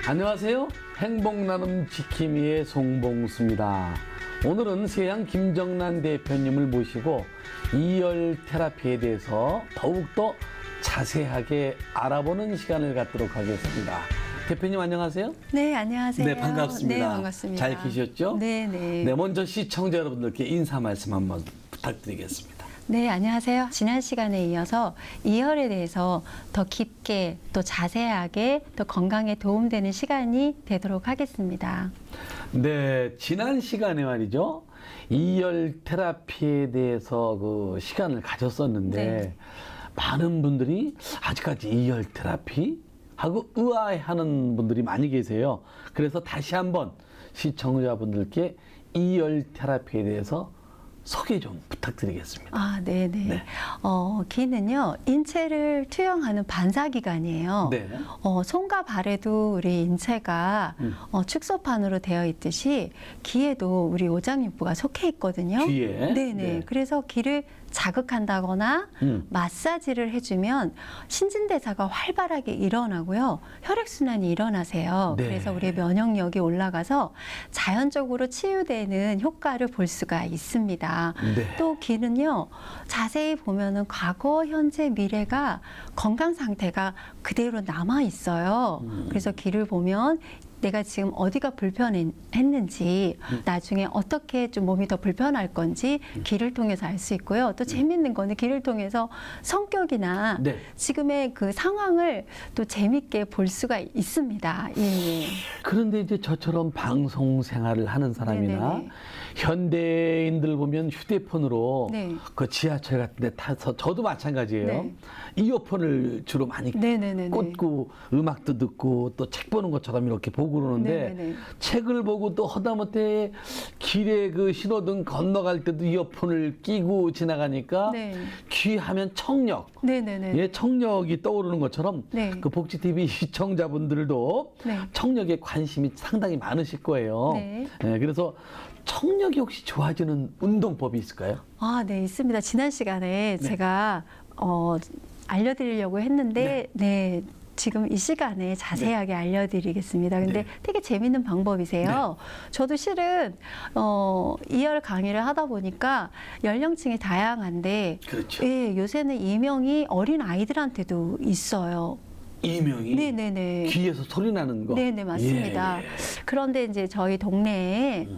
안녕하세요. 행복나눔 지킴이의 송봉수입니다. 오늘은 세양 김정란 대표님을 모시고 이열 테라피에 대해서 더욱더 자세하게 알아보는 시간을 갖도록 하겠습니다. 대표님 안녕하세요. 네, 안녕하세요. 네, 반갑습니다. 네, 반갑습니다. 잘 계셨죠? 네, 네. 네, 먼저 시청자 여러분들께 인사 말씀 한번 부탁드리겠습니다. 네, 안녕하세요. 지난 시간에 이어서 이열에 대해서 더 깊게 또 자세하게 또 건강에 도움되는 시간이 되도록 하겠습니다. 네, 지난 시간에 말이죠. 이열 테라피에 대해서 그 시간을 가졌었는데 네. 많은 분들이 아직까지 이열 테라피 하고 의아해하는 분들이 많이 계세요. 그래서 다시 한번 시청자분들께 이열 테라피에 대해서 소개 좀 부탁드리겠습니다. 아, 네네. 네. 기는요, 인체를 투영하는 반사기관이에요. 네. 손과 발에도 우리 인체가 축소판으로 되어 있듯이 기에도 우리 오장육부가 속해 있거든요. 귀에? 네네. 네. 그래서 기를 자극한다거나 마사지를 해주면 신진대사가 활발하게 일어나고요. 혈액순환이 일어나세요. 네. 그래서 우리의 면역력이 올라가서 자연적으로 치유되는 효과를 볼 수가 있습니다. 네. 또 기는요, 자세히 보면은 과거, 현재, 미래가 건강 상태가 그대로 남아 있어요. 그래서 기를 보면 내가 지금 어디가 불편했는지, 나중에 어떻게 좀 몸이 더 불편할 건지 기를 통해서 알 수 있고요. 또 재밌는 거는 기를 통해서 성격이나 네. 지금의 그 상황을 또 재밌게 볼 수가 있습니다. 예. 그런데 이제 저처럼 방송 생활을 하는 사람이나 네네네. 현대인들 보면 휴대폰으로 네. 그 지하철 같은 데 타서 저도 마찬가지예요. 네. 이어폰을 주로 많이 네네네네. 꽂고 음악도 듣고 또 책 보는 것처럼 이렇게 보고 그러는데 네네네. 책을 보고 또 하다못해 길에 그 신호등 건너갈 때도 이어폰을 끼고 지나가니까 네. 귀하면 청력. 네네네. 예, 청력이 떠오르는 것처럼 네. 그 복지TV 시청자분들도 네. 청력에 관심이 상당히 많으실 거예요. 네. 예, 그래서 청력이 혹시 좋아지는 운동법이 있을까요? 아, 네, 있습니다. 지난 시간에 제가 알려드리려고 했는데, 네. 지금 이 시간에 자세하게 알려드리겠습니다. 근데 네. 되게 재밌는 방법이세요. 저도 실은 이열 강의를 하다 보니까 연령층이 다양한데, 그렇죠. 예, 요새는 이명이 어린 아이들한테도 있어요. 이명이 네네네. 귀에서 소리 나는 거. 네네, 맞습니다. 예, 예. 그런데 이제 저희 동네에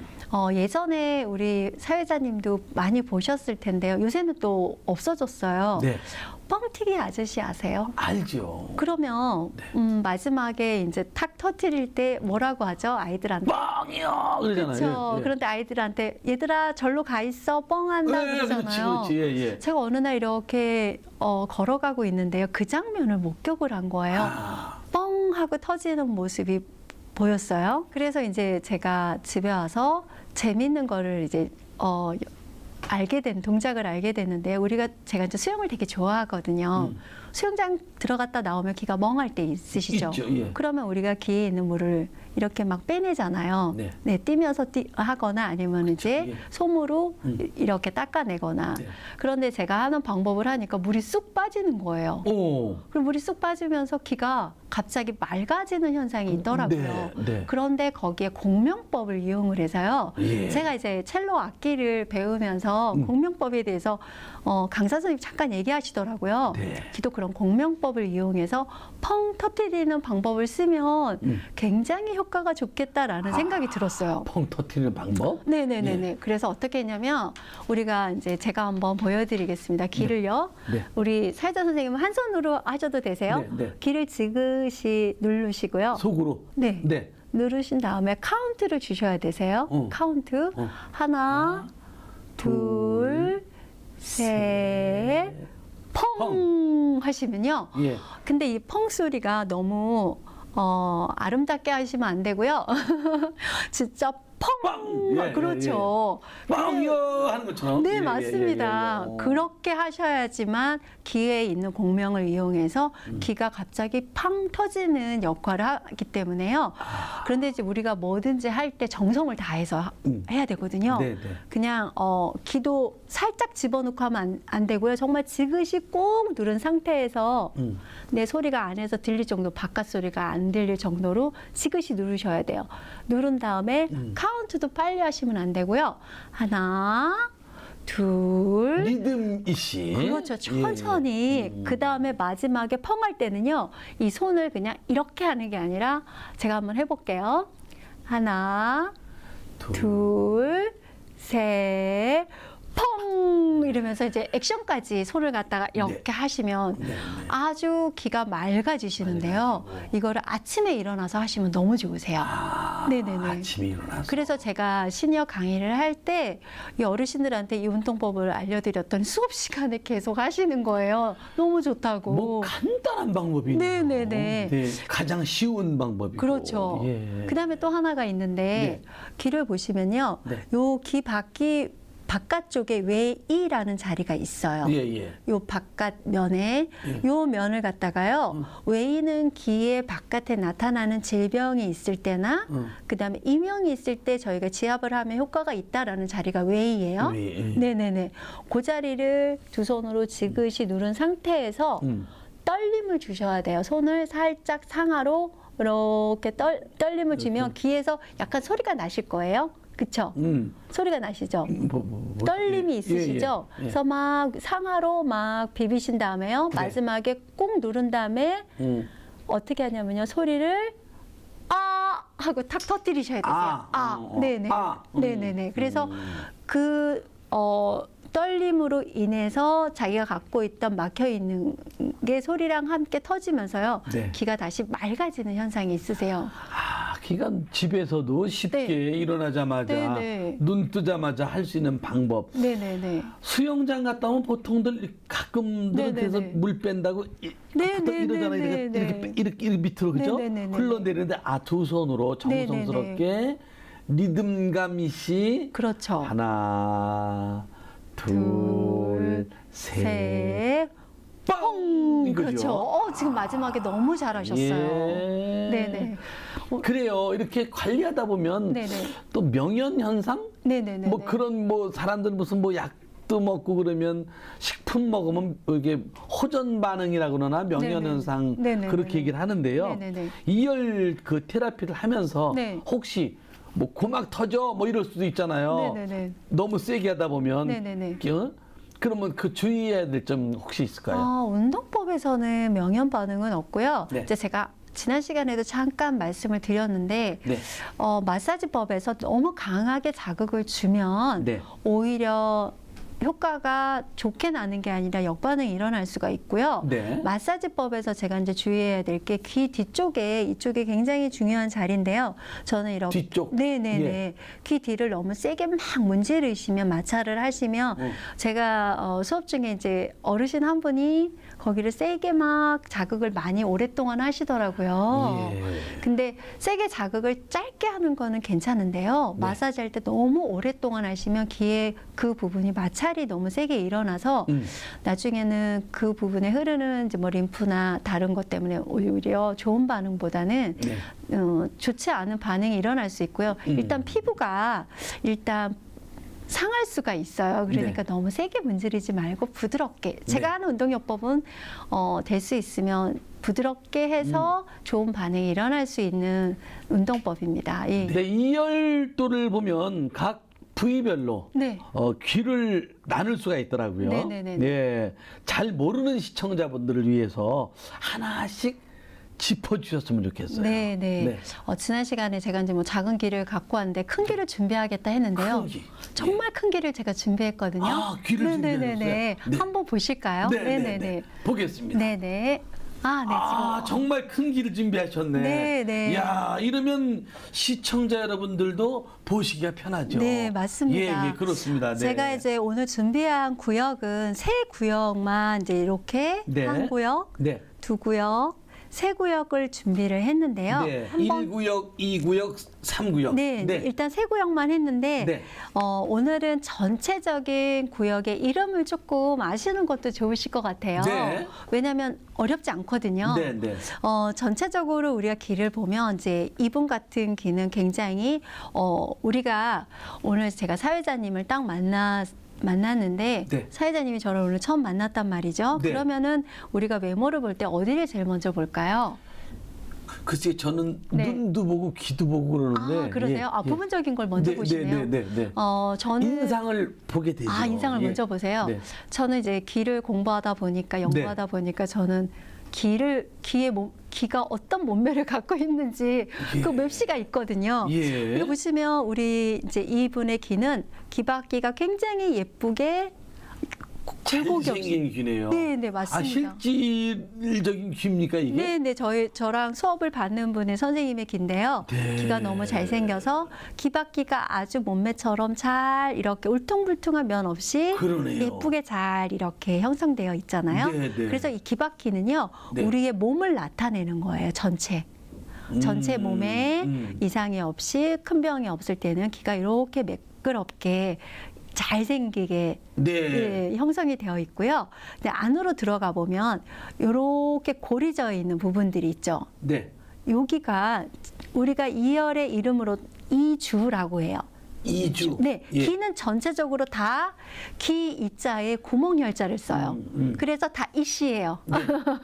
예전에 우리 사회자님도 많이 보셨을 텐데요. 요새는 또 없어졌어요. 네. 뻥튀기 아저씨 아세요? 알죠. 그러면 마지막에 이제 탁 터뜨릴 때 뭐라고 하죠? 아이들한테. 뻥이요 그러잖아요. 그렇죠. 예, 예. 그런데 아이들한테 얘들아 절로 가 있어 뻥한다 예, 그러잖아요. 그렇지, 예, 예. 제가 어느 날 이렇게 걸어가고 있는데요. 그 장면을 목격을 한 거예요. 아. 뻥 하고 터지는 모습이 보였어요. 그래서 이제 제가 집에 와서 재밌는 거를 이제 동작을 알게 되는데, 제가 이제 수영을 되게 좋아하거든요. 수영장 들어갔다 나오면 기가 멍할 때 있으시죠? 있죠, 예. 그러면 우리가 기에 있는 물을 이렇게 막 빼내잖아요. 네. 뛰면서 하거나 아니면 이제 예. 솜으로 이렇게 닦아내거나. 네. 그런데 제가 하는 방법을 하니까 물이 쑥 빠지는 거예요. 오. 그리고 물이 쑥 빠지면서 기가 갑자기 맑아지는 현상이 있더라고요. 네, 네. 그런데 거기에 공명법을 이용을 해서요. 예. 제가 이제 첼로 악기를 배우면서 공명법에 대해서 강사 선생님 잠깐 얘기하시더라고요. 네. 기도 그런 공명법을 이용해서 펑 터뜨리는 방법을 쓰면 굉장히 효과가 좋겠다라는 생각이 들었어요. 펑 터트리는 방법? 네네네네. 예. 그래서 어떻게 했냐면 우리가 이제 제가 한번 보여드리겠습니다. 기를요. 네. 우리 사회자 선생님은 한 손으로 하셔도 되세요. 네, 네. 기를 지그시 누르시고요. 속으로? 네. 네. 누르신 다음에 카운트를 주셔야 되세요. 카운트. 하나, 둘, 셋, 펑 하시면요. 예. 근데 이 펑 소리가 너무 아름답게 하시면 안 되고요. 진짜 빵! 예, 그렇죠. 빵이요 하는 것처럼. 네, 예, 맞습니다. 예, 예. 그렇게 하셔야지만 기에 있는 공명을 이용해서 기가 갑자기 팡 터지는 역할을 하기 때문에요. 그런데 이제 우리가 뭐든지 할 때 정성을 다해서 해야 되거든요. 네, 네. 그냥 기도 살짝 집어넣고 하면 안 되고요. 정말 지그시 꼭 누른 상태에서 내 소리가 안에서 들릴 정도, 바깥 소리가 안 들릴 정도로 지그시 누르셔야 돼요. 누른 다음에 카운트도 빨리 하시면 안 되고요. 하나, 둘, 리듬 이시. 그렇죠. 천천히. 그 다음에 마지막에 펑할 때는요, 이 손을 그냥 이렇게 하는 게 아니라 제가 한번 해볼게요. 하나, 둘, 셋, 펑! 이러면서 이제 액션까지 손을 갖다가 이렇게 하시면 아주 기가 맑아지시는데요. 이거를 아침에 일어나서 하시면 너무 좋으세요. 네네네. 아침에 일어나서. 그래서 제가 시니어 강의를 할 때 이 어르신들한테 이 운동법을 알려드렸더니 수업 시간에 계속 하시는 거예요. 너무 좋다고. 뭐 간단한 방법이네요. 네네네. 네, 가장 쉬운 방법이고. 그렇죠. 예. 그다음에 또 하나가 있는데 귀를 보시면요. 네. 요 귀 바깥쪽에 외이라는 자리가 있어요. 예, 예. 요 바깥 면에 요 면을 갖다가요. 외이는 귀의 바깥에 나타나는 질병이 있을 때나 그다음에 이명이 있을 때 저희가 지압을 하면 효과가 있다라는 자리가 외이예요. 외이. 네네네. 그 자리를 두 손으로 지그시 누른 상태에서 떨림을 주셔야 돼요. 손을 살짝 상하로 이렇게 떨림을 주면 귀에서 약간 소리가 나실 거예요. 그쵸? 소리가 나시죠? 떨림이 있으시죠? 예, 예. 그래서 막 상하로 막 비비신 다음에요. 네. 마지막에 꾹 누른 다음에 어떻게 하냐면요. 소리를 아 하고 탁 터뜨리셔야 되세요. 네네. 네네네. 그래서 떨림으로 인해서 자기가 갖고 있던 막혀 있는 게 소리랑 함께 터지면서요. 네. 귀가 다시 맑아지는 현상이 있으세요. 기가 집에서도 쉽게 네. 일어나자마자 네네. 눈 뜨자마자 할 수 있는 방법. 네네네. 수영장 갔다 오면 보통들 가끔들 네네네. 그래서 물 뺀다고 네네네네. 이러잖아요. 이렇게 밑으로 그죠? 네네네네. 흘러내리는데 두 손으로 정성스럽게 리듬감 이시 그렇죠. 하나 둘 셋 뻥! 이거죠. 그렇죠. 지금 마지막에 너무 잘하셨어요. 예. 네네. 그래요. 이렇게 관리하다 보면 네네. 또 명현 현상? 네네네. 뭐 그런 뭐 사람들은 무슨 뭐 약도 먹고 그러면 식품 먹으면 이게 호전 반응이라 그러나 명현 네네. 현상 네네네. 그렇게 얘기를 하는데요. 네네네. 이열 그 테라피를 하면서 네. 혹시 뭐 고막 터져 뭐 이럴 수도 있잖아요. 네네네. 너무 세게 하다 보면 네네네. 그러면 그 주의해야 될 점 혹시 있을까요? 운동법에서는 명현 반응은 없고요. 네. 이제 제가 지난 시간에도 잠깐 말씀을 드렸는데 네. 마사지법에서 너무 강하게 자극을 주면 네. 오히려 효과가 좋게 나는 게 아니라 역반응이 일어날 수가 있고요. 네. 마사지법에서 제가 이제 주의해야 될 게 귀 뒤쪽에 이쪽에 굉장히 중요한 자리인데요. 저는 이렇게 뒤쪽? 네네네. 예. 귀 뒤를 너무 세게 막 문지르시면 마찰을 하시면 제가 수업 중에 이제 어르신 한 분이 거기를 세게 막 자극을 많이 오랫동안 하시더라고요. 예. 근데 세게 자극을 짧게 하는 거는 괜찮은데요. 네. 마사지 할 때 너무 오랫동안 하시면 귀에 그 부분이 마찰이 너무 세게 일어나서 나중에는 그 부분에 흐르는 이제 뭐 림프나 다른 것 때문에 오히려 좋은 반응보다는 네. 좋지 않은 반응이 일어날 수 있고요. 일단 피부가 상할 수가 있어요. 그러니까 네. 너무 세게 문지르지 말고 부드럽게. 제가 하는 운동요법은 될 수 있으면 부드럽게 해서 좋은 반응이 일어날 수 있는 운동법입니다. 예. 네, 이열도를 보면 각 부위별로 네. 귀를 나눌 수가 있더라고요. 네네네. 네, 잘 모르는 시청자분들을 위해서 하나씩 짚어주셨으면 좋겠어요. 네, 네. 네. 지난 시간에 제가 이제 뭐 작은 귀를 갖고 왔는데 큰 귀를 준비하겠다 했는데요. 큰 귀. 정말 큰 귀를 제가 준비했거든요. 귀를 네네네. 준비하셨어요? 네. 한번 보실까요? 네네네. 보겠습니다. 네네. 지금. 정말 큰 길을 준비하셨네. 네. 이야, 이러면 시청자 여러분들도 보시기가 편하죠. 네, 맞습니다. 예, 그렇습니다. 네. 제가 이제 오늘 준비한 구역은 세 구역만 이제 이렇게 네. 한 구역, 네. 두 구역, 세 구역을 준비를 했는데요. 네. 한번 1구역, 2구역, 3구역. 네, 일단 세 구역만 했는데 네. 오늘은 전체적인 구역의 이름을 조금 아시는 것도 좋으실 것 같아요. 네. 왜냐하면 어렵지 않거든요. 네, 네. 전체적으로 우리가 길을 보면 이제 이분 같은 길은 굉장히 우리가 오늘 제가 사회자님을 딱 만났는데 네. 사회자님이 저를 오늘 처음 만났단 말이죠. 네. 그러면은 우리가 외모를 볼 때 어디를 제일 먼저 볼까요? 글쎄 저는 네. 눈도 보고 귀도 보고 그러는데. 아, 그러세요? 부분적인 걸 먼저 보시네요. 네. 저는 인상을 보게 되죠. 인상을 예. 먼저 보세요. 네. 저는 이제 귀를 공부하다 보니까 연구하다 보니까 저는 귀가 어떤 몸매를 갖고 있는지 예. 그 맵시가 있거든요. 예. 여기 보시면 우리 이제 이분의 귀는 귀바퀴가 굉장히 예쁘게 굴곡이 잘생긴 귀네요. 네, 맞습니다. 아, 실질적인 귀입니까 이게? 네, 저랑 수업을 받는 분의 선생님의 귀인데요. 네. 귀가 너무 잘생겨서 귀바퀴가 아주 몸매처럼 잘 이렇게 울퉁불퉁한 면 없이 그러네요. 예쁘게 잘 이렇게 형성되어 있잖아요. 네. 그래서 이 귀바퀴는요, 네. 우리의 몸을 나타내는 거예요, 전체. 전체 몸에 이상이 없이 큰 병이 없을 때는 귀가 이렇게 매끄럽게 잘생기게 네. 형성이 되어 있고요. 근데 안으로 들어가 보면 이렇게 고리져 있는 부분들이 있죠. 네. 여기가 우리가 이열의 이름으로 이주라고 해요. 이주. 네, 예. 귀는 전체적으로 다 귀 이자에 구멍열자를 써요. 그래서 다 이씨예요. 네.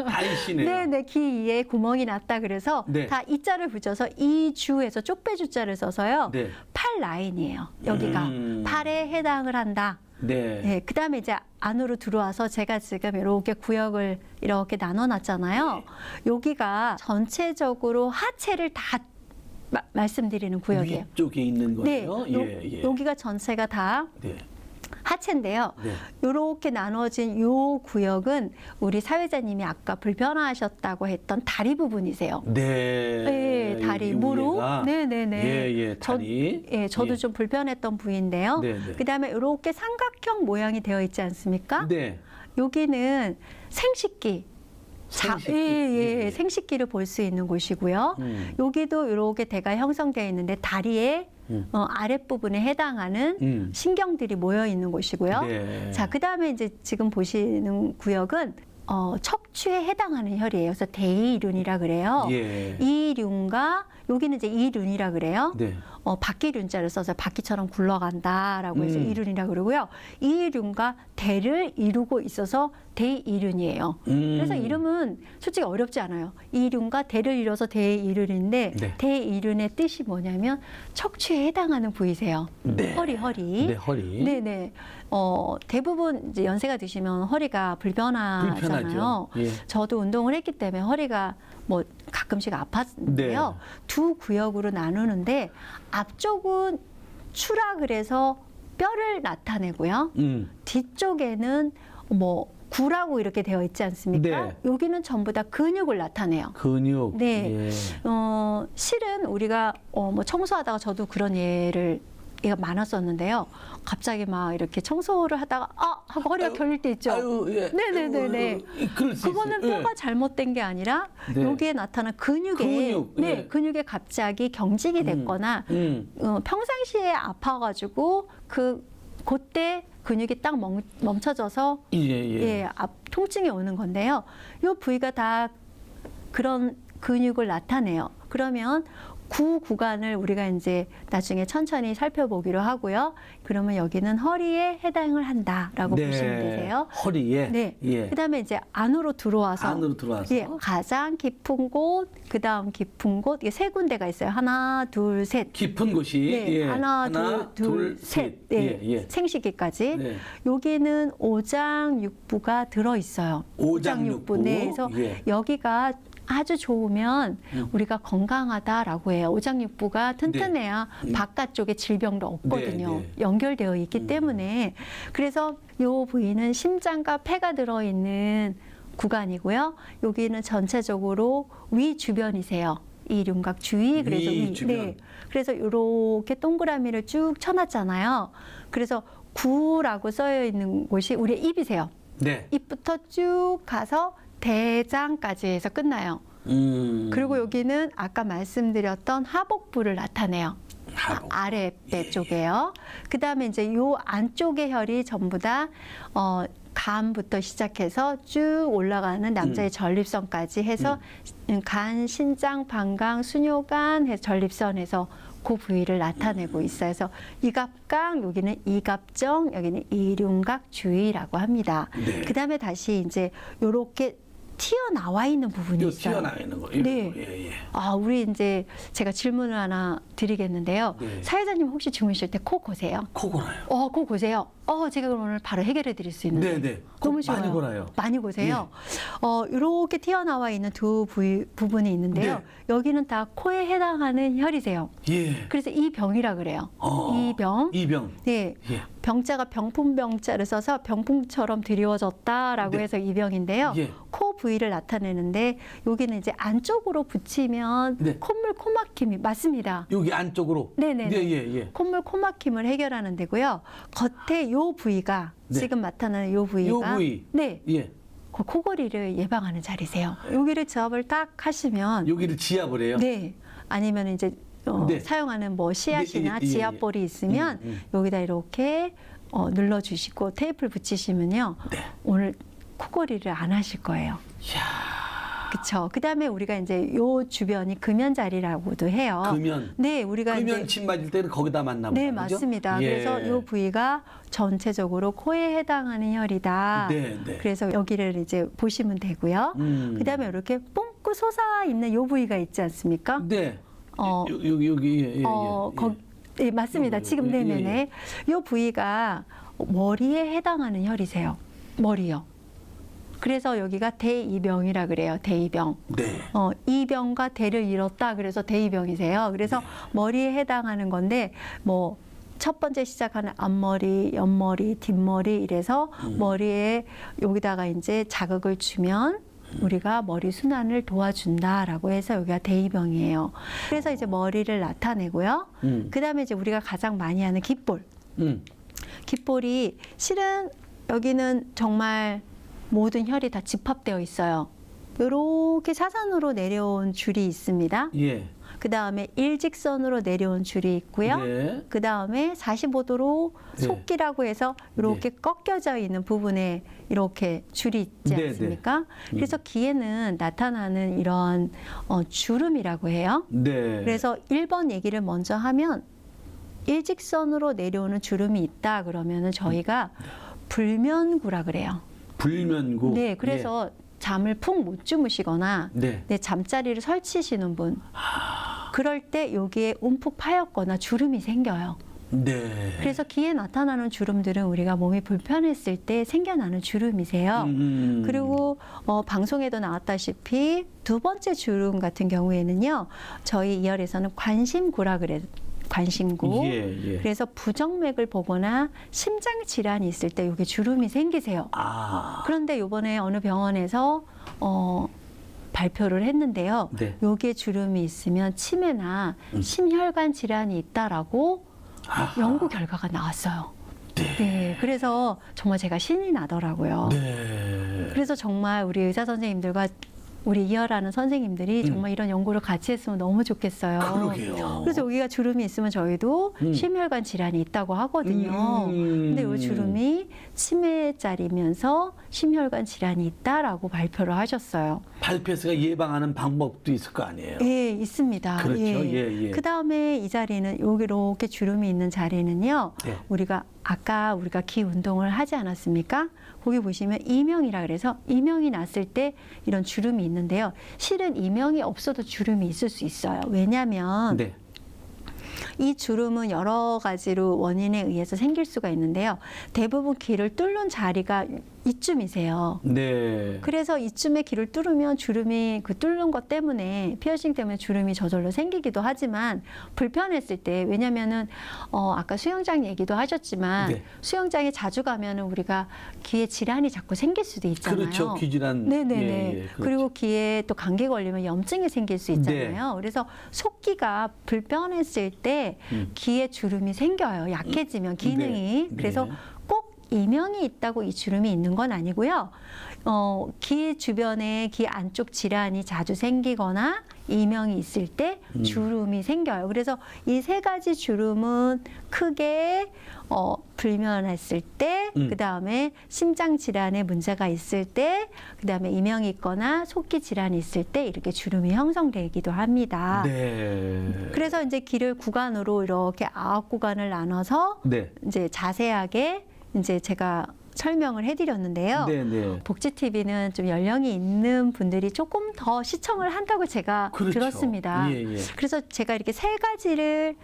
다이시네요. 네, 귀 이에 구멍이 났다 그래서 네. 다 이자를 붙여서 이주에서 쪽배주자를 써서요. 네. 팔 라인이에요. 여기가 팔에 해당을 한다. 네. 네, 그다음에 이제 안으로 들어와서 제가 지금 이렇게 구역을 이렇게 나눠놨잖아요. 여기가 전체적으로 하체를 다 말씀드리는 구역이에요. 위쪽에 있는 네, 거예요. 여기가 전체가 다 네. 하체인데요. 네. 이렇게 나눠진 요 구역은 우리 사회자님이 아까 불편하셨다고 했던 다리 부분이세요. 네. 네, 다리, 이 무릎. 위에가. 네네네. 예, 다리. 저도 예. 좀 불편했던 부위인데요. 네. 그다음에 이렇게 삼각형 모양이 되어 있지 않습니까? 네. 여기는 생식기. 생식기. 예, 생식기를 볼 수 있는 곳이고요. 여기도 이렇게 대가 형성되어 있는데 다리의 아랫부분에 해당하는 신경들이 모여 있는 곳이고요. 네. 자, 그다음에 이제 지금 보시는 구역은 척추에 해당하는 혈이에요. 그래서 대이륜이라 그래요. 예. 이륜과 여기는 이제 이륜이라 그래요. 네. 바퀴륜자를 써서 바퀴처럼 굴러간다라고 해서 이륜이라 그러고요. 이륜과 대를 이루고 있어서 대이륜이에요. 그래서 이름은 솔직히 어렵지 않아요. 이륜과 대를 이뤄서 대이륜인데 네. 대이륜의 뜻이 뭐냐면 척추에 해당하는 부위세요. 네. 허리. 네, 허리. 네네. 대부분 이제 연세가 드시면 허리가 불편하잖아요. 불편하죠. 예. 저도 운동을 했기 때문에 허리가 뭐 가끔씩 아팠는데요. 네. 두 구역으로 나누는데 앞쪽은 추라 그래서 뼈를 나타내고요. 뒤쪽에는 뭐 구라고 이렇게 되어 있지 않습니까? 네. 여기는 전부 다 근육을 나타내요. 근육. 네. 예. 실은 우리가 뭐 청소하다가 저도 그런 얘가 많았었는데요. 갑자기 막 이렇게 청소를 하다가 하고 허리가 결릴 때 있죠. 아유, 예. 네네네네. 그럴 수 그거는 있어요. 뼈가 잘못된 게 아니라 네. 여기에 나타난 근육, 예. 근육에 갑자기 경직이 됐거나 평상시에 아파가지고 그때 근육이 딱 멈춰져서 예. 통증이 오는 건데요. 이 부위가 다 그런 근육을 나타내요. 그러면 구간을 우리가 이제 나중에 천천히 살펴보기로 하고요. 그러면 여기는 허리에 해당을 한다라고 네. 보시면 되세요. 허리에. 네. 예. 그다음에 이제 안으로 들어와서 가장 깊은 곳, 그다음 깊은 곳, 이게 세 군데가 있어요. 하나, 둘, 셋. 깊은 곳이. 네, 예. 하나, 둘, 셋. 네. 예. 생식기까지. 네. 여기는 오장육부가 들어 있어요. 오장육부. 네. 그래서 예. 여기가 아주 좋으면 우리가 건강하다라고 해요. 오장육부가 튼튼해야 바깥쪽에 질병도 없거든요. 네. 연결되어 있기 때문에. 그래서 이 부위는 심장과 폐가 들어있는 구간이고요. 여기는 전체적으로 위 주변이세요. 이 윤곽 주위, 그래서 위 주변. 네. 그래서 이렇게 동그라미를 쭉 쳐놨잖아요. 그래서 구라고 써여 있는 곳이 우리의 입이세요. 네. 입부터 쭉 가서 대장까지 해서 끝나요. 그리고 여기는 아까 말씀드렸던 하복부를 나타내요. 하복. 아랫배 쪽에요. 그다음에 이제 요 안쪽의 혈이 전부 다 간부터 시작해서 쭉 올라가는 남자의 전립선까지 해서 간, 신장, 방광, 수뇨관 해서 전립선에서 그 부위를 나타내고 있어요. 그래서 이갑각, 여기는 이갑정, 여기는 이륜각 주위라고 합니다. 네. 그다음에 다시 이제 요렇게 튀어나와 있는 부분이 요 있어요. 튀어나와 있는 거. 네. 예, 예. 우리 이제 제가 질문을 하나 드리겠는데요. 네. 사회자님 혹시 주무실 때 코 고세요? 코 골아요. 코 고세요? 제가 그럼 오늘 바로 해결해 드릴 수 있는데. 네, 네. 너무 쉬워요. 많이 골아요. 많이 고세요? 이렇게 튀어나와 있는 두 부분이 있는데요. 네. 여기는 다 코에 해당하는 혈이세요. 예. 그래서 이 병이라 그래요. 이 병. 이병. 네. 예. 병자가 병풍병자를 써서 병풍처럼 드리워졌다라고 네. 해서 이 병인데요. 예. 코 부위를 나타내는데 여기는 이제 안쪽으로 붙이면 네. 콧물 코막힘이 맞습니다. 여기 안쪽으로. 네네네. 예, 예, 예. 콧물 코막힘을 해결하는 데고요. 겉에 요 부위가 네. 지금 나타나는 요 부위가 요 부위. 네. 예. 그 코골이를 예방하는 자리세요. 여기를 지압을 딱 하시면 여기를 지압을 해요. 네. 아니면 이제 네. 사용하는 뭐 씨앗이나 네, 예, 예, 예. 지압볼이 있으면 여기다 이렇게 눌러주시고 테이프를 붙이시면요. 네. 오늘 코골이를 안 하실 거예요. 그렇죠. 그다음에 우리가 이제 요 주변이 금연 자리라고도 해요. 금연. 네, 우리가 금연 이제 침 맞을 때는 거기다 맞나 보죠. 네, 맞습니다. 예. 그래서 요 부위가 전체적으로 코에 해당하는 혈이다. 네, 네. 그래서 여기를 이제 보시면 되고요. 음. 그다음에 이렇게 뽕꾸 솟아 있는 요 부위가 있지 않습니까? 네. 어, 여기 예, 예, 예. 네, 맞습니다. 요, 지금 예, 네네네. 요 부위가 머리에 해당하는 혈이세요. 머리요. 그래서 여기가 대이병이라 그래요. 대이병. 네. 이병과 대를 잃었다. 그래서 대이병이세요. 그래서 머리에 해당하는 건데 뭐 첫 번째 시작하는 앞머리, 옆머리, 뒷머리 이래서 머리에 여기다가 이제 자극을 주면 우리가 머리 순환을 도와준다라고 해서 여기가 대이병이에요. 그래서 이제 머리를 나타내고요. 그다음에 이제 우리가 가장 많이 하는 깃볼. 깃볼이 실은 여기는 정말 모든 혈이 다 집합되어 있어요. 이렇게 사선으로 내려온 줄이 있습니다. 예. 그 다음에 일직선으로 내려온 줄이 있고요. 네. 그 다음에 45도로 네. 속기라고 해서 이렇게 꺾여져 있는 부분에 이렇게 줄이 있지 네, 않습니까? 그래서 귀에는 나타나는 이런 주름이라고 해요. 네. 그래서 1번 얘기를 먼저 하면 일직선으로 내려오는 주름이 있다 그러면은 저희가 불면구라 그래요. 불면구. 네, 그래서 잠을 푹 못 주무시거나 네. 내 잠자리를 설치시는 분 그럴 때 여기에 움푹 파였거나 주름이 생겨요. 네. 그래서 귀에 나타나는 주름들은 우리가 몸이 불편했을 때 생겨나는 주름이세요. 그리고 방송에도 나왔다시피 두 번째 주름 같은 경우에는요. 저희 이열에서는 관심구라 그래요. 관심구. 예, 예. 그래서 부정맥을 보거나 심장 질환이 있을 때 이게 주름이 생기세요. 그런데 이번에 어느 병원에서 발표를 했는데요. 네. 여기에 주름이 있으면 치매나 심혈관 질환이 있다라고 연구 결과가 나왔어요. 네, 그래서 정말 제가 신이 나더라고요. 네. 그래서 정말 우리 의사 선생님들과 우리 이열하는 선생님들이 정말 이런 연구를 같이 했으면 너무 좋겠어요. 그러게요. 그래서 여기가 주름이 있으면 저희도 심혈관 질환이 있다고 하거든요. 근데 이 주름이 치매자리면서 심혈관 질환이 있다라고 발표를 하셨어요. 발패스가 예방하는 방법도 있을 거 아니에요. 예, 있습니다. 그렇죠. 예. 그 다음에 이 자리는 여기 이렇게 주름이 있는 자리는요. 네. 우리가 아까 우리가 기 운동을 하지 않았습니까? 거기 보시면 이명이라 그래서 이명이 났을 때 이런 주름이 있는데요. 실은 이명이 없어도 주름이 있을 수 있어요. 왜냐하면 네. 이 주름은 여러 가지로 원인에 의해서 생길 수가 있는데요. 대부분 귀를 뚫는 자리가 이쯤이세요. 네. 그래서 이쯤에 귀를 뚫으면 주름이 그 뚫는 것 때문에 피어싱 때문에 주름이 저절로 생기기도 하지만 불편했을 때 왜냐면은 아까 수영장 얘기도 하셨지만 네. 수영장에 자주 가면은 우리가 귀에 질환이 자꾸 생길 수도 있잖아요. 그렇죠. 귀질환. 네네네. 예, 그렇죠. 그리고 귀에 또 감기 걸리면 염증이 생길 수 있잖아요. 네. 그래서 속기가 불편했을 때 귀에 주름이 생겨요. 약해지면 기능이. 네. 그래서 네. 꼭 이명이 있다고 이 주름이 있는 건 아니고요. 귀 주변에 귀 안쪽 질환이 자주 생기거나 이명이 있을 때 주름이 생겨요. 그래서 이 세 가지 주름은 크게 불면했을 때, 그 다음에 심장 질환에 문제가 있을 때, 그 다음에 이명이 있거나 속기 질환이 있을 때 이렇게 주름이 형성되기도 합니다. 네. 그래서 이제 귀를 구간으로 이렇게 9구간을 나눠서 네. 이제 자세하게 이제 제가 설명을 해드렸는데요. 네, 네. 복지 TV는 좀 연령이 있는 분들이 조금 더 시청을 한다고 제가 그렇죠. 들었습니다. 예, 예. 그래서 제가 이렇게 세 가지를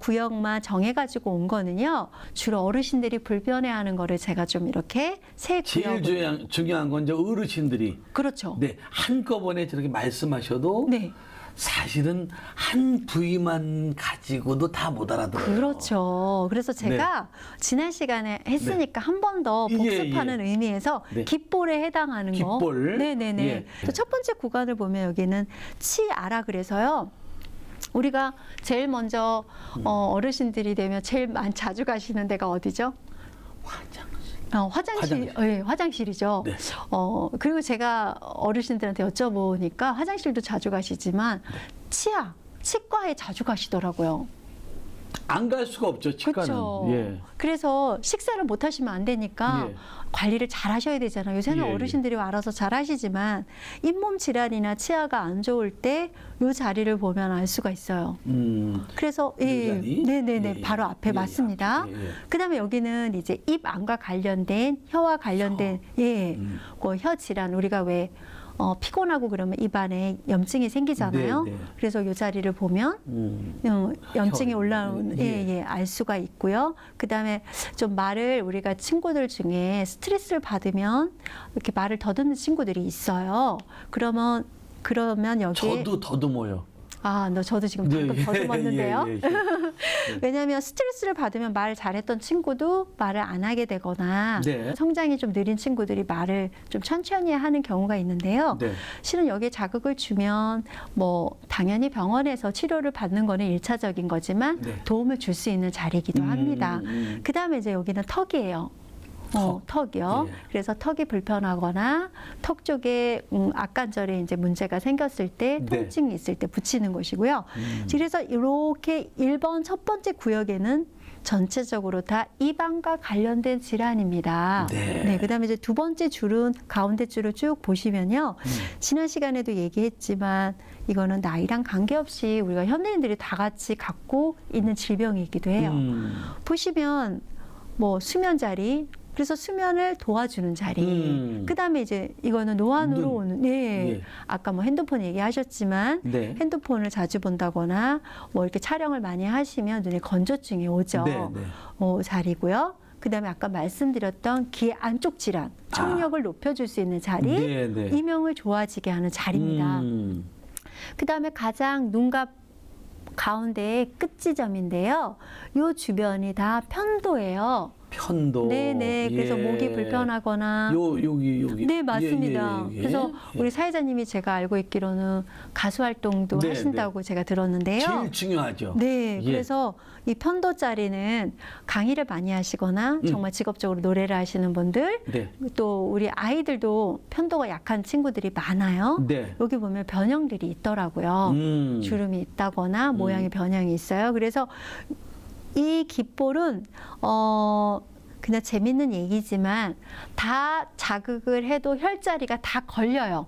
구역만 정해가지고 온 거는요. 주로 어르신들이 불편해하는 거를 제가 좀 이렇게 세 제일 구역을 중요한 건 이제 어르신들이 그렇죠. 네, 한꺼번에 저렇게 말씀하셔도 네. 사실은 한 부위만 가지고도 다 못 알아들어요. 그렇죠. 그래서 제가 지난 시간에 했으니까 한 번 더 예, 복습하는 예. 의미에서 네. 깃볼에 해당하는 거. 깃볼. 네네네. 예. 또 첫 번째 구간을 보면 여기는 치아라 그래서요. 우리가 제일 먼저 어르신들이 되면 제일 자주 가시는 데가 어디죠? 화장실. 네, 화장실이죠. 네. 그리고 제가 어르신들한테 여쭤보니까 화장실도 자주 가시지만 치과에 자주 가시더라고요. 안 갈 수가 없죠, 치과는. 그렇죠. 예. 그래서 식사를 못 하시면 안 되니까 예. 관리를 잘 하셔야 되잖아요. 요새는 예, 예. 어르신들이 알아서 잘 하시지만 잇몸 질환이나 치아가 안 좋을 때 이 자리를 보면 알 수가 있어요. 그래서 이 자리? 네네네 예, 바로 앞에 예, 맞습니다. 예, 예. 그다음에 여기는 이제 입 안과 관련된 혀와 관련된 그 혀 질환 우리가 왜 피곤하고 그러면 입안에 염증이 생기잖아요. 네, 네. 그래서 이 자리를 보면 염증이 혀, 올라오는 알 수가 있고요. 그다음에 좀 말을 우리가 친구들 중에 스트레스를 받으면 이렇게 말을 더듬는 친구들이 있어요. 그러면 여기에 저도 더듬어요. 저도 지금 방금 더듬었는데요. 예. 왜냐하면 스트레스를 받으면 말을 잘했던 친구도 말을 안 하게 되거나 네. 성장이 좀 느린 친구들이 말을 좀 천천히 하는 경우가 있는데요. 네. 실은 여기에 자극을 주면 뭐 당연히 병원에서 치료를 받는 거는 일차적인 거지만 네. 도움을 줄 수 있는 자리이기도 합니다. 그다음에 이제 여기는 턱이에요. 턱이요. 예. 그래서 턱이 불편하거나 턱 쪽에 악관절에 이제 문제가 생겼을 때 네. 통증이 있을 때 붙이는 것이고요. 그래서 이렇게 1번 첫 번째 구역에는 전체적으로 다 입안과 관련된 질환입니다. 네. 그다음에 이제 두 번째 줄은 가운데 줄을 쭉 보시면요. 지난 시간에도 얘기했지만 이거는 나이랑 관계없이 우리가 현대인들이 다 같이 갖고 있는 질병이기도 해요. 보시면 뭐 수면 자리 그래서 수면을 도와주는 자리. 그다음에 이제 이거는 노안으로 눈. 오는 예. 아까 뭐 핸드폰 얘기하셨지만 네. 핸드폰을 자주 본다거나 뭐 이렇게 촬영을 많이 하시면 눈에 건조증이 오죠. 네, 네. 자리고요. 그다음에 아까 말씀드렸던 귀 안쪽 질환, 청력을 높여줄 수 있는 자리, 네, 네. 이명을 좋아지게 하는 자리입니다. 그다음에 가장 눈갑 가운데의 끝지점인데요. 요 주변이 다 편도예요. 편도. 네네. 그래서 예. 목이 불편하거나. 여기. 네, 맞습니다. 예. 그래서 우리 사회자님이 제가 알고 있기로는 가수 활동도 네, 하신다고 제가 들었는데요. 제일 중요하죠. 네, 예. 그래서 이 편도 자리는 강의를 많이 하시거나 정말 직업적으로 노래를 하시는 분들, 네. 또 우리 아이들도 편도가 약한 친구들이 많아요. 네. 여기 보면 변형들이 있더라고요. 주름이 있다거나 모양의 변형이 있어요. 그래서 이 깃볼은 그냥 재밌는 얘기지만 다 자극을 해도 혈자리가 다 걸려요.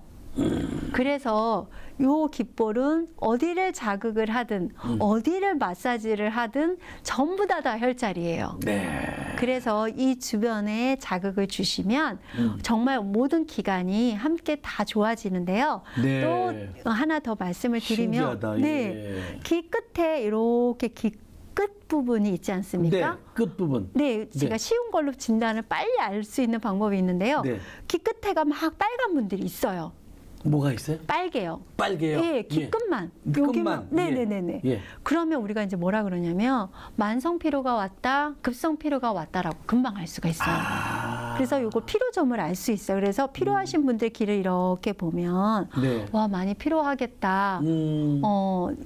그래서 요 깃볼은 어디를 자극을 하든 어디를 마사지를 하든 전부 다 혈자리예요. 네. 그래서 이 주변에 자극을 주시면 정말 모든 기관이 함께 다 좋아지는데요. 네. 또 하나 더 말씀을 드리면 신기하다. 예. 귀 끝에 이렇게 귀 끝 부분이 있지 않습니까? 네. 끝부분. 네, 제가 쉬운 걸로 진단을 빨리 알 수 있는 방법이 있는데요. 네. 귀 끝에가 막 빨간 분들이 있어요. 뭐가 있어요? 빨개요. 빨개요. 예, 귀 끝만. 끝만. 여기만. 네네네네. 예. 그러면 우리가 이제 뭐라 그러냐면 만성 피로가 왔다, 급성 피로가 왔다라고 금방 알 수가 있어요. 그래서 요거 피로점을 알 수 있어요. 그래서 필요하신 분들 길을 이렇게 보면 네. 와 많이 피로하겠다.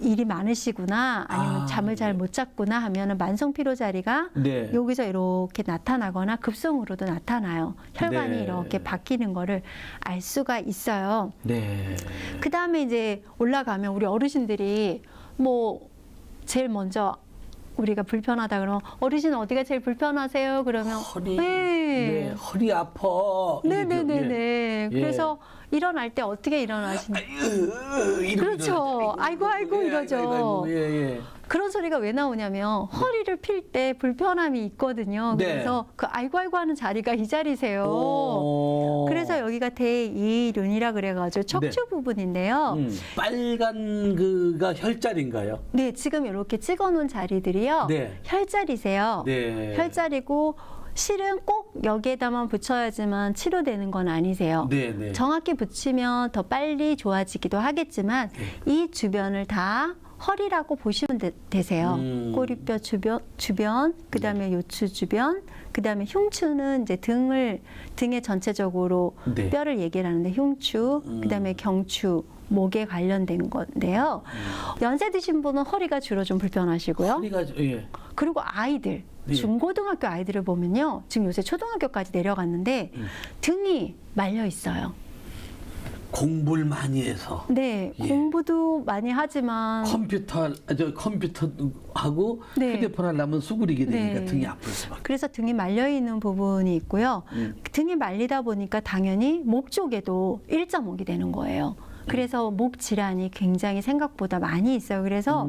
일이 많으시구나. 아니면 잠을 잘 못 잤구나 하면은 만성 피로 자리가 네. 여기서 이렇게 나타나거나 급성으로도 나타나요. 혈관이 네. 이렇게 바뀌는 거를 알 수가 있어요. 네. 그 다음에 이제 올라가면 우리 어르신들이 뭐 제일 먼저 우리가 불편하다 그러면 어르신 어디가 제일 불편하세요? 그러면 허리, 네. 네, 허리 아파. 네네네네. 예. 그래서 일어날 때 어떻게 일어나시나요? 그렇죠. 이러죠. 아이고 이러죠. 아이고, 예. 그런 소리가 왜 나오냐면 허리를 필 때 불편함이 있거든요. 네. 그래서 그 아이고 하는 자리가 이 자리세요. 오. 그래서 여기가 대이륜이라 그래가지고 척추 네. 부분인데요. 빨간 그가 혈자리인가요? 네, 지금 이렇게 찍어놓은 자리들이요. 네. 혈자리세요. 네. 혈자리고 실은 꼭 여기에다만 붙여야지만 치료되는 건 아니세요. 네. 정확히 붙이면 더 빨리 좋아지기도 하겠지만 이 주변을 다 허리라고 보시면 되세요. 꼬리뼈 주변, 그다음에 요추 주변, 그다음에 흉추는 이제 등에 전체적으로 네. 뼈를 얘기를 하는데 흉추, 그다음에 경추, 목에 관련된 건데요. 연세 드신 분은 허리가 주로 좀 불편하시고요. 허리가 예. 그리고 아이들, 예. 중고등학교 아이들을 보면요. 지금 요새 초등학교까지 내려갔는데 등이 말려 있어요. 공부를 많이 해서 네, 예. 공부도 많이 하지만 컴퓨터하고 네. 휴대폰 하려면 수그리게 되니까 네. 등이 아플 수밖에. 그래서 등이 말려 있는 부분이 있고요. 등이 말리다 보니까 당연히 목 쪽에도 일자목이 되는 거예요. 그래서 목 질환이 굉장히 생각보다 많이 있어요. 그래서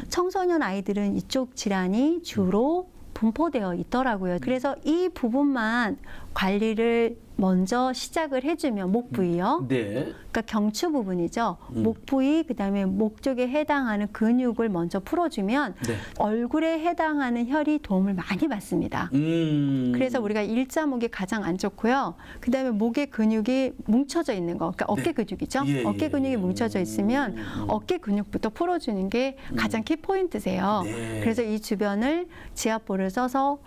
청소년 아이들은 이쪽 질환이 주로 분포되어 있더라고요. 그래서 이 부분만 관리를 먼저 시작을 해주면 목 부위요. 네. 그러니까 경추 부분이죠. 목 부위, 그다음에 목 쪽에 해당하는 근육을 먼저 풀어주면 네. 얼굴에 해당하는 혈이 도움을 많이 받습니다. 그래서 우리가 일자목이 가장 안 좋고요. 그다음에 목의 근육이 뭉쳐져 있는 거, 그러니까 어깨 네. 근육이죠. 예, 어깨 예, 근육이 예. 뭉쳐져 있으면 어깨 근육부터 풀어주는 게 가장 키포인트세요. 네. 그래서 이 주변을 지압볼을 써서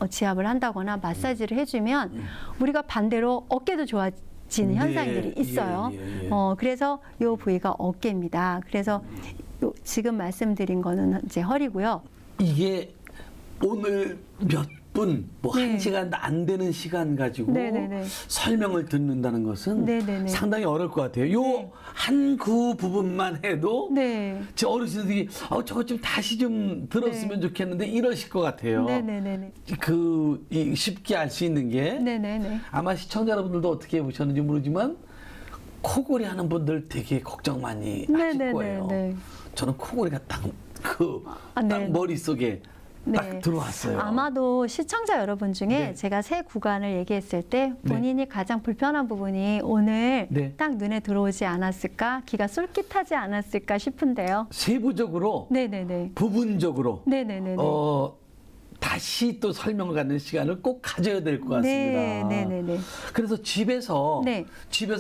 지압을 한다거나 마사지를 해주면 우리가 반대로 어깨도 좋아지는 네. 현상들이 있어요. 예. 그래서 이 부위가 어깨입니다. 그래서 지금 말씀드린 거는 이제 허리고요. 이게 오늘 몇 분, 뭐 네. 1시간 안 되는 시간 가지고 네네네. 설명을 듣는다는 것은 네네네. 상당히 어려울 것 같아요. 요 한 그 부분만 해도 네. 제 어르신들이 저거 좀 다시 좀 들었으면 좋겠는데 이러실 것 같아요. 네네네네. 쉽게 알 수 있는 게 네네네. 아마 시청자 여러분들도 어떻게 보셨는지 모르지만 코골이 하는 분들 되게 걱정 많이 하실 거예요. 네네네. 저는 코골이가 딱 네. 머릿속에 딱 들어왔어요. 아마도 시청자 여러분 중에 네. 제가 세 구간을 얘기했을 때 본인이 가장 불편한 부분이 오늘 네. 딱 눈에 들어오지 않았을까? 귀가 쏠깃하지 않았을까 싶은데요. 세부적으로, 네네네. 부분적으로 네네네. 다시 또 설명을 갖는 시간을 꼭 가져야 될 것 같습니다. 네네네. 그래서 집에서 네.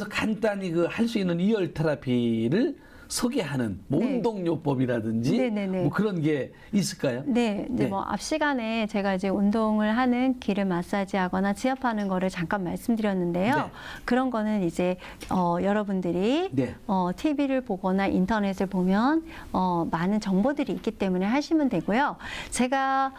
간단히 할 수 있는 이열 테라피를 소개하는 뭐 네. 운동요법이라든지 네네네. 뭐 그런 게 있을까요? 네, 이제 네. 뭐 앞 시간에 제가 이제 운동을 하는 기를 마사지하거나 지압하는 거를 잠깐 말씀드렸는데요. 네. 그런 거는 이제 여러분들이 네. TV를 보거나 인터넷을 보면 많은 정보들이 있기 때문에 하시면 되고요. 제가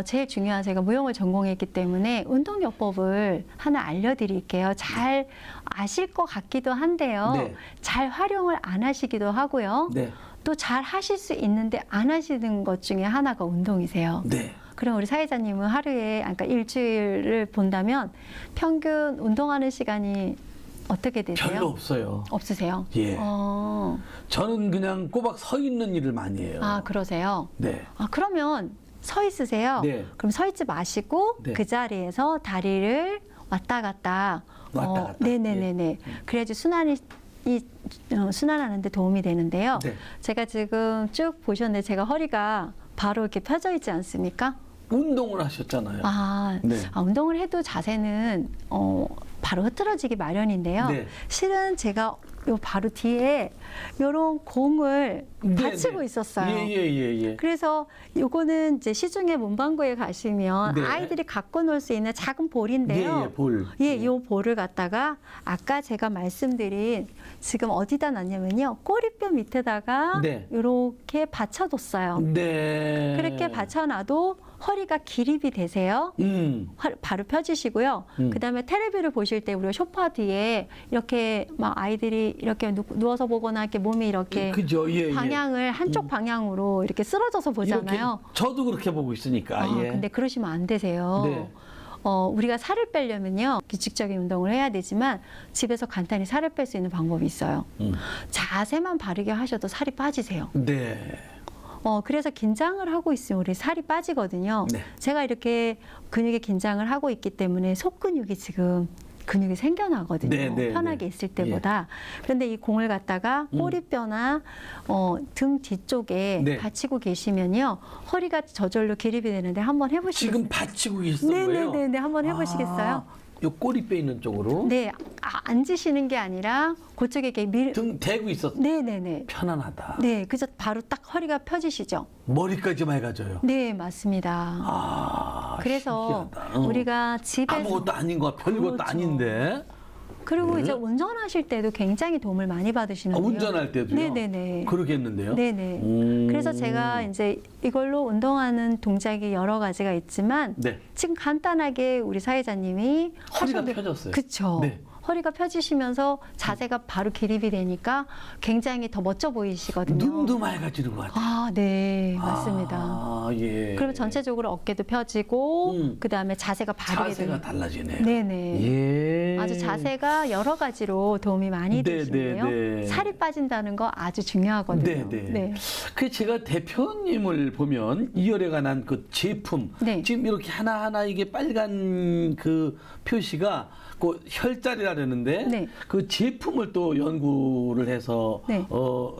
제일 중요한 제가 무용을 전공했기 때문에 운동요법을 하나 알려드릴게요. 잘 아실 것 같기도 한데요. 네. 잘 활용을 안 하시기도 하고요. 네. 또 잘 하실 수 있는데 안 하시는 것 중에 하나가 운동이세요. 네. 그럼 우리 사회자님은 하루에, 그러니까 일주일을 본다면 평균 운동하는 시간이 어떻게 되세요? 별로 없어요. 없으세요? 예. 어. 저는 그냥 꼬박 서 있는 일을 많이 해요. 아, 그러세요? 네. 아, 그러면 서 있으세요? 네. 그럼 서 있지 마시고 네. 그 자리에서 다리를 왔다 갔다. 왔다 갔다. 네네네네. 그래야지 순환하는데 도움이 되는데요. 네. 제가 지금 쭉 보셨는데 제가 허리가 바로 이렇게 펴져 있지 않습니까? 운동을 하셨잖아요. 네. 네. 운동을 해도 자세는 바로 흐트러지기 마련인데요. 네. 실은 제가 요 바로 뒤에 요런 공을 받치고 있었어요. 예. 그래서 요거는 이제 시중에 문방구에 가시면 네. 아이들이 갖고 놀 수 있는 작은 볼인데요. 볼. 예, 요 볼을 갖다가 아까 제가 말씀드린 지금 어디다 놨냐면요. 꼬리뼈 밑에다가 네. 요렇게 받쳐뒀어요. 네. 그렇게 받쳐놔도 허리가 기립이 되세요. 바로 펴주시고요. 그다음에 텔레비를 보실 때 우리가 소파 뒤에 이렇게 막 아이들이 이렇게 누워서 보거나 이렇게 몸이 이렇게 그죠. 예, 방향을 한쪽 방향으로 이렇게 쓰러져서 보잖아요. 이렇게 저도 그렇게 보고 있으니까. 예. 근데 그러시면 안 되세요. 네. 우리가 살을 빼려면요 규칙적인 운동을 해야 되지만 집에서 간단히 살을 뺄 수 있는 방법이 있어요. 자세만 바르게 하셔도 살이 빠지세요. 네. 그래서 긴장을 하고 있으면 우리 살이 빠지거든요. 네. 제가 이렇게 근육에 긴장을 하고 있기 때문에 속근육이 지금 근육이 생겨나거든요. 네, 편하게 있을 때보다. 그런데 이 공을 갖다가 꼬리뼈나 등 뒤쪽에 네. 받치고 계시면요. 허리가 저절로 기립이 되는데 한번 해보시겠어요? 지금 받치고 계신 거예요? 네네네. 한번 해보시겠어요? 요 꼬리뼈 있는 쪽으로? 네. 앉으시는 게 아니라 그쪽에 이렇게 등 대고 있었어. 네네네. 편안하다. 네. 그래서 바로 딱 허리가 펴지시죠? 머리까지 맑아져요. 네. 맞습니다. 그래서 신기하다. 우리가 집에서 아무것도 아닌 거야. 별것도 그렇죠. 아닌데. 그리고 네. 이제 운전하실 때도 굉장히 도움을 많이 받으시는데요. 운전할 때도요? 네네네. 그러겠는데요? 네네. 그래서 제가 이제 이걸로 운동하는 동작이 여러 가지가 있지만 네. 지금 간단하게 우리 사회자님이 허리가 펴졌어요. 그렇죠. 네. 허리가 펴지시면서 자세가 바로 기립이 되니까 굉장히 더 멋져 보이시거든요. 눈도 맑아지는 것 같아요. 아, 네, 맞습니다. 아, 예. 그리고 전체적으로 어깨도 펴지고 그다음에 자세가 바르게 자세가 되는. 달라지네요. 네네. 예. 아주 자세가 여러 가지로 도움이 많이 네, 되시는데요. 네, 네. 살이 빠진다는 거 아주 중요하거든요. 네. 그 제가 대표님을 보면 이열에 관한 그 제품 네. 지금 이렇게 하나하나 이게 빨간 그 표시가 그 혈자리라는데 네. 그 제품을 또 연구를 해서 네.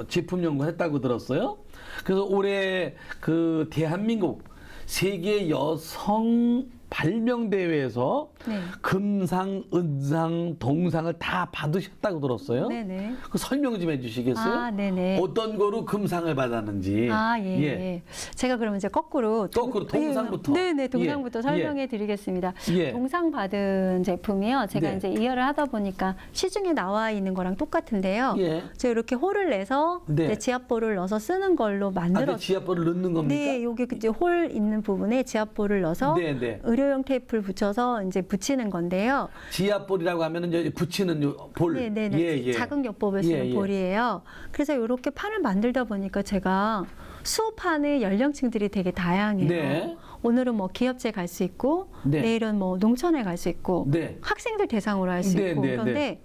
제품 연구했다고 들었어요. 그래서 올해 그 대한민국 세계 여성 발명 대회에서 네. 금상, 은상, 동상을 다 받으셨다고 들었어요. 네네. 그 설명 좀 해주시겠어요? 아, 네네. 어떤 거로 금상을 받았는지. 아, 예. 제가 그러면 이제 거꾸로 동상부터. 네네, 동상부터 예. 설명해 드리겠습니다. 예. 동상 받은 제품이요. 제가 네. 이제 이해를 하다 보니까 시중에 나와 있는 거랑 똑같은데요. 예. 제가 이렇게 홀을 내서 네. 이제 지압볼을 넣어서 쓰는 걸로 그 만들었어요. 지압볼을 넣는 겁니까? 네, 여기 이제 홀 있는 부분에 지압볼을 넣어서 네. 의료용 테이프를 붙여서 이제 붙이는 건데요. 지압볼이라고 하면은 이제 붙이는 요 볼. 네네네. 예. 작은 겹법을 쓰는 예. 볼이에요. 그래서 이렇게 판을 만들다 보니까 제가 수업하는 연령층들이 되게 다양해요. 네. 오늘은 뭐 기업체 갈 수 있고 네. 내일은 뭐 농촌에 갈 수 있고 네. 학생들 대상으로 할 수 있고 그런데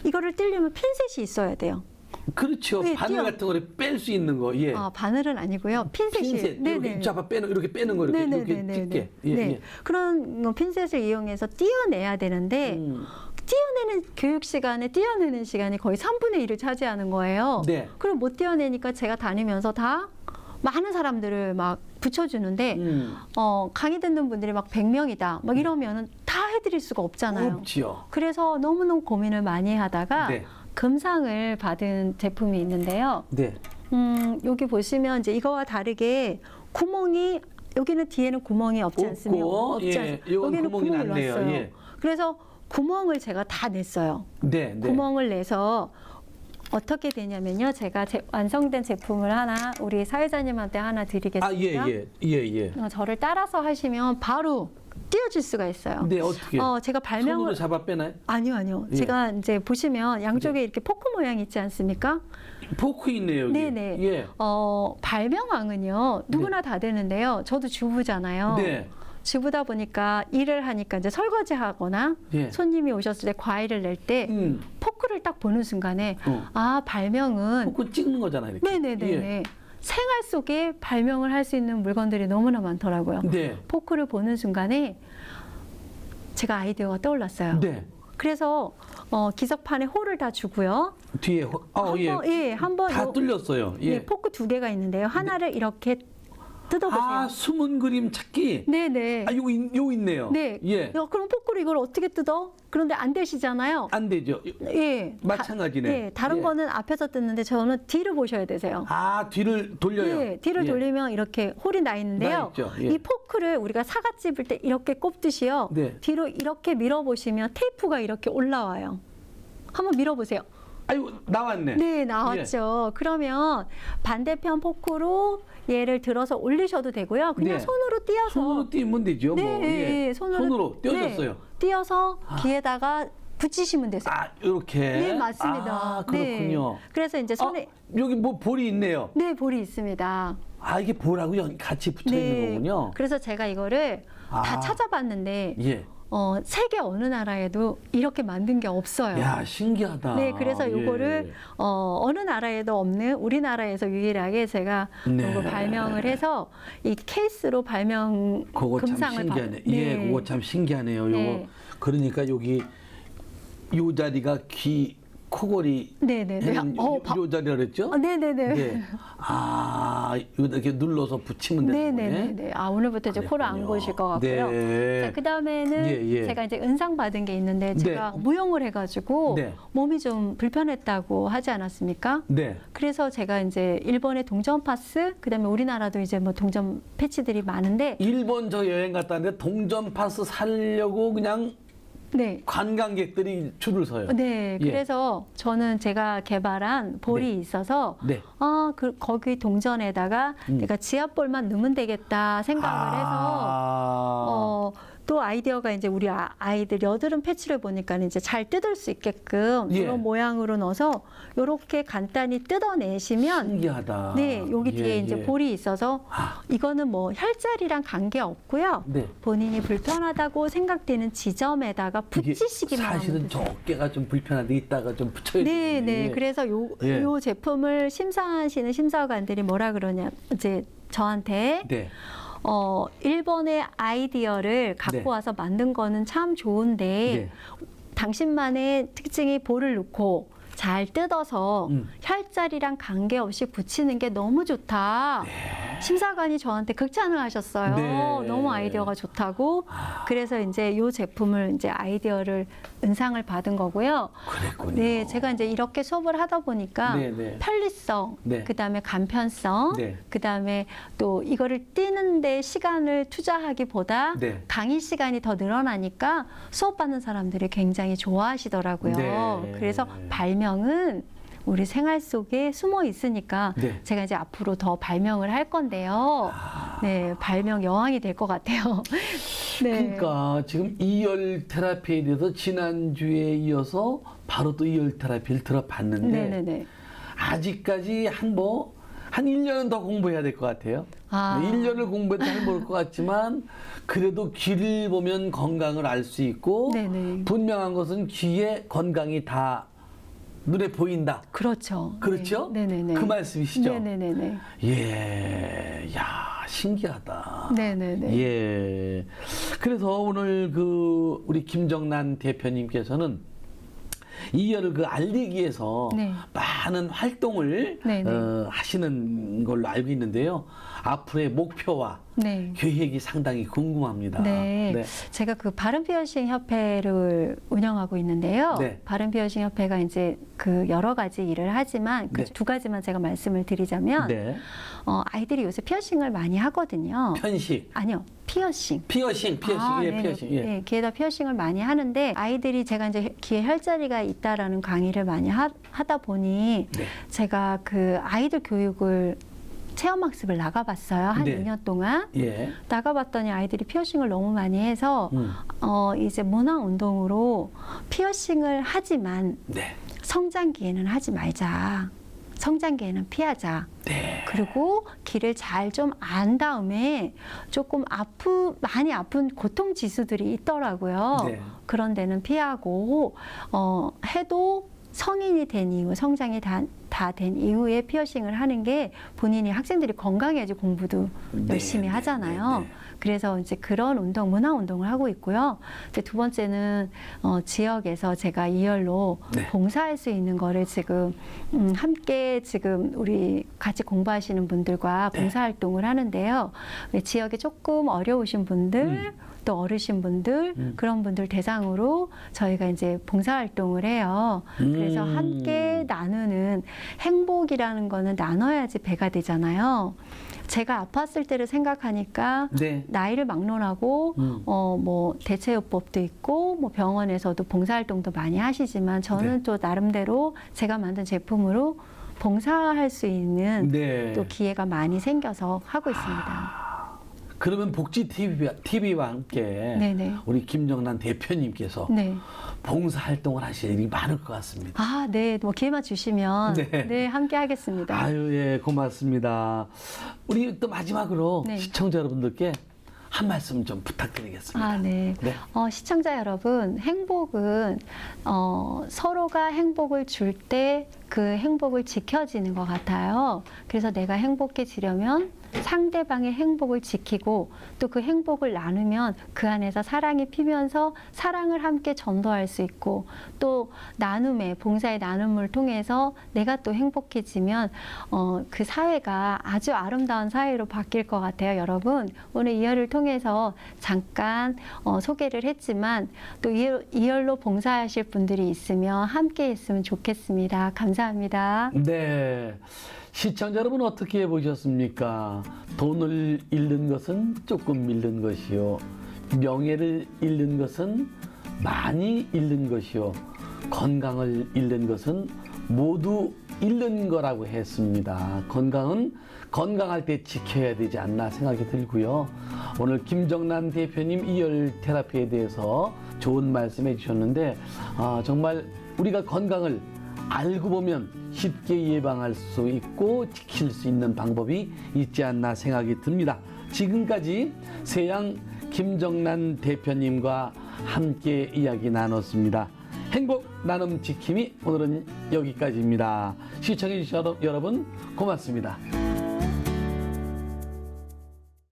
이거를 띄려면 핀셋이 있어야 돼요. 그렇죠. 네, 바늘 같은 거를 뺄 수 있는 거. 예. 바늘은 아니고요. 핀셋이. 핀셋. 이렇게 잡아 빼는 이렇게 빼는 거 이렇게 찢게. 예. 네. 그런 핀셋을 이용해서 띄어내야 되는데 띄어내는 교육 시간에 띄어내는 시간이 거의 3분의 1을 차지하는 거예요. 네. 그럼 못 띄어내니까 제가 다니면서 다 많은 사람들을 막 붙여주는데 강의 듣는 분들이 막 100명이다 막 이러면은 다 해드릴 수가 없잖아요. 없지요. 그래서 너무너무 고민을 많이 하다가 네. 금상을 받은 제품이 있는데요. 네. 여기 보시면 이제 이거와 다르게 구멍이 여기는 뒤에는 구멍이 없지 않습니까? 없고, 없지 예, 않습니까? 이건 여기는 구멍이 구멍을 났네요. 놨어요. 예. 그래서 구멍을 제가 다 냈어요. 네. 구멍을 내서 어떻게 되냐면요. 제가 완성된 제품을 하나 우리 사회자님한테 하나 드리겠습니다. 아, 예. 저를 따라서 하시면 바로 띄워줄 수가 있어요. 네, 어떻게? 제가 발명을 손으로 잡아 빼나요? 아니요. 예. 제가 이제 보시면 양쪽에 이렇게 포크 모양 있지 않습니까? 포크 있네요, 여기. 네네. 예. 발명왕은요 누구나 다 되는데요. 저도 주부잖아요. 네. 주부다 보니까 일을 하니까 이제 설거지하거나 예. 손님이 오셨을 때 과일을 낼 때 포크를 딱 보는 순간에 발명은 포크 찍는 거잖아요, 이렇게. 네네네. 예. 생활 속에 발명을 할 수 있는 물건들이 너무나 많더라고요. 네. 포크를 보는 순간에 제가 아이디어가 떠올랐어요. 네. 그래서 기석판에 홀을 다 주고요. 뒤에 한번 한번 다 뚫렸어요. 예. 네, 포크 2개가 있는데요. 하나를 이렇게 뜯어보세요. 아, 숨은 그림 찾기. 네네. 아, 요 있네요. 네. 예. 야, 그럼 포크로 이걸 어떻게 뜯어? 그런데 안 되시잖아요. 안 되죠. 예. 마찬가지네. 네. 다른 예. 거는 앞에서 뜯는데 저는 뒤를 보셔야 되세요. 아, 뒤를 돌려요. 네, 뒤를 예. 돌리면 이렇게 홀이 나 나 있는데요. 있죠. 예. 이 포크를 우리가 사과 찝을 때 이렇게 꼽듯이요. 네. 뒤로 이렇게 밀어보시면 테이프가 이렇게 올라와요. 한번 밀어보세요. 아이고, 나왔네. 네, 나왔죠. 그러면 반대편 포크로 얘를 들어서 올리셔도 되고요. 그냥 네. 손으로 띄어서. 손으로 띄면 되죠. 네, 뭐. 예, 손으로 띄워줬어요. 네, 띄어서 귀에다가 붙이시면 되세요. 아, 이렇게. 네, 맞습니다. 아, 그렇군요. 네. 그래서 이제 손에 여기 뭐 볼이 있네요. 네, 볼이 있습니다. 아, 이게 볼하고 같이 붙어 있는 거군요. 그래서 제가 이거를 다 아. 찾아봤는데 예. 세계 어느 나라에도 이렇게 만든 게 없어요. 야, 신기하다. 네, 그래서 예. 요거를 어느 나라에도 없는 우리나라에서 유일하게 제가 네. 요거 발명을 해서 이 케이스로 발명 그거 참 금상을 신기하네. 예, 그거 참 신기하네요. 요거. 네. 그러니까 여기 요 자리가 귀, 코골이 네네네. 요 자리라 그랬죠? 네네네. 네. 아, 이렇게 눌러서 붙이면 되는 거네. 네네네. 아, 오늘부터 이제 코를 안 그랬군요. 고실 것 같고요. 네. 자, 그다음에는 예, 예. 제가 이제 은상 받은 게 있는데 제가 무용을 해가지고 네. 몸이 좀 불편했다고 하지 않았습니까? 네. 그래서 제가 이제 일본의 동전 파스, 그다음에 우리나라도 이제 뭐 동전 패치들이 많은데, 일본 저 여행 갔다 왔는데 동전 파스 살려고 그냥 네. 관광객들이 줄을 서요. 네, 예. 그래서 저는 제가 개발한 볼이 네. 있어서 네. 거기 동전에다가 내가 지압볼만 넣으면 되겠다 생각을 해서 또 아이디어가 이제 우리 아이들 여드름 패치를 보니까 이제 잘 뜯을 수 있게끔 예. 이런 모양으로 넣어서 이렇게 간단히 뜯어내시면 신기하다. 네, 여기 뒤에 예, 이제 예. 볼이 있어서 이거는 뭐 혈자리랑 관계 없고요. 네. 본인이 불편하다고 생각되는 지점에다가 이게 붙이시기만 하면 사실은 되세요. 저 어깨가 좀 불편한데 이따가 좀 붙여야 네, 되는데. 네. 그래서 예. 요 제품을 심사하시는 심사관들이 뭐라 그러냐, 이제 저한테 네. 일본의 아이디어를 갖고 네. 와서 만든 거는 참 좋은데 네. 당신만의 특징이 볼을 넣고 잘 뜯어서 혈자리랑 관계없이 붙이는 게 너무 좋다. 심사관이 저한테 극찬을 하셨어요. 네. 너무 아이디어가 좋다고. 그래서 이제 이 제품을 이제 아이디어를 은상을 받은 거고요. 그랬군요. 네, 제가 이제 이렇게 수업을 하다 보니까 네, 네. 편리성, 네. 그다음에 간편성, 네. 그다음에 또 이거를 띄는데 시간을 투자하기보다 네. 강의 시간이 더 늘어나니까 수업 받는 사람들이 굉장히 좋아하시더라고요. 네. 그래서 발명은 우리 생활 속에 숨어 있으니까 네. 제가 이제 앞으로 더 발명을 할 건데요. 네, 발명 여왕이 될 것 같아요. 네. 그러니까 지금 이열 테라피에 대해서 지난주에 이어서 바로 또 이열 테라피를 들어봤는데 네네네. 아직까지 한 1년은 더 공부해야 될 것 같아요. 아. 1년을 공부해도 잘 모를 것 같지만 그래도 귀를 보면 건강을 알 수 있고 네네. 분명한 것은 귀의 건강이 다 눈에 보인다. 그렇죠. 그렇죠? 네. 네네네. 그 말씀이시죠? 네네네네. 예, 야, 신기하다. 네네네. 예. 그래서 오늘 우리 김정란 대표님께서는 이열을 알리기 위해서 네. 많은 활동을 네네. 하시는 걸로 알고 있는데요. 앞으로의 목표와 네. 계획이 상당히 궁금합니다. 네. 제가 그 바른 피어싱 협회를 운영하고 있는데요. 네. 바른 피어싱 협회가 이제 그 여러 가지 일을 하지만 그 네. 두 가지만 제가 말씀을 드리자면 네. 아이들이 요새 피어싱을 많이 하거든요. 편식, 아니요. 피어싱. 피어싱, 예, 네네. 피어싱. 예. 네, 귀에다 피어싱을 많이 하는데 아이들이 제가 이제 귀에 혈자리가 있다라는 강의를 많이 하다 보니 네. 제가 그 아이들 교육을 체험학습을 나가봤어요. 한 네. 2년 동안. 예. 나가봤더니 아이들이 피어싱을 너무 많이 해서 음. 이제 문화운동으로 피어싱을 하지만 네. 성장기에는 하지 말자. 성장기에는 피하자. 네. 그리고 귀를 잘 좀 안 다음에 조금 많이 아픈 고통 지수들이 있더라고요. 네. 그런 데는 피하고 해도 성인이 된 이후 성장이 다 다 된 이후에 피어싱을 하는 게 본인이 학생들이 건강해야지 공부도 열심히 하잖아요. 그래서 이제 그런 운동, 문화 운동을 하고 있고요. 이제 두 번째는 지역에서 제가 이열로 봉사할 수 있는 거를 지금 함께 지금 우리 같이 공부하시는 분들과 봉사 활동을 하는데요. 지역에 조금 어려우신 분들 또 어르신분들 그런 분들 대상으로 저희가 이제 봉사활동을 해요. 그래서 함께 나누는 행복이라는 거는 나눠야지 배가 되잖아요. 제가 아팠을 때를 생각하니까 나이를 막론하고 뭐 대체요법도 있고 뭐 병원에서도 봉사활동도 많이 하시지만 저는 또 나름대로 제가 만든 제품으로 봉사할 수 있는 또 기회가 많이 생겨서 하고 있습니다. 그러면 복지 TV와 함께 우리 김정란 대표님께서 봉사 활동을 하실 일이 많을 것 같습니다. 아, 네. 뭐 기회만 주시면 함께 하겠습니다. 아유, 예, 고맙습니다. 우리 또 마지막으로 시청자 여러분들께 한 말씀 좀 부탁드리겠습니다. 아, 네. 시청자 여러분, 행복은 서로가 행복을 줄 때 그 행복을 지켜지는 것 같아요. 그래서 내가 행복해지려면 상대방의 행복을 지키고 또 그 행복을 나누면 그 안에서 사랑이 피면서 사랑을 함께 전도할 수 있고 또 나눔의 봉사의 나눔을 통해서 내가 또 행복해지면 그 사회가 아주 아름다운 사회로 바뀔 것 같아요. 여러분 오늘 이열을 통해서 잠깐 소개를 했지만 또 이열로 봉사하실 분들이 있으면 함께 했으면 좋겠습니다. 감사합니다. 네. 시청자 여러분 어떻게 보셨습니까? 돈을 잃는 것은 조금 잃는 것이요. 명예를 잃는 것은 많이 잃는 것이요. 건강을 잃는 것은 모두 잃는 거라고 했습니다. 건강은 건강할 때 지켜야 되지 않나 생각이 들고요. 오늘 김정란 대표님 이열 테라피에 대해서 좋은 말씀 해주셨는데 정말 우리가 건강을 알고 보면 쉽게 예방할 수 있고 지킬 수 있는 방법이 있지 않나 생각이 듭니다. 지금까지 세양 김정란 대표님과 함께 이야기 나눴습니다. 행복 나눔 지킴이 오늘은 여기까지입니다. 시청해 주신 여러분 고맙습니다.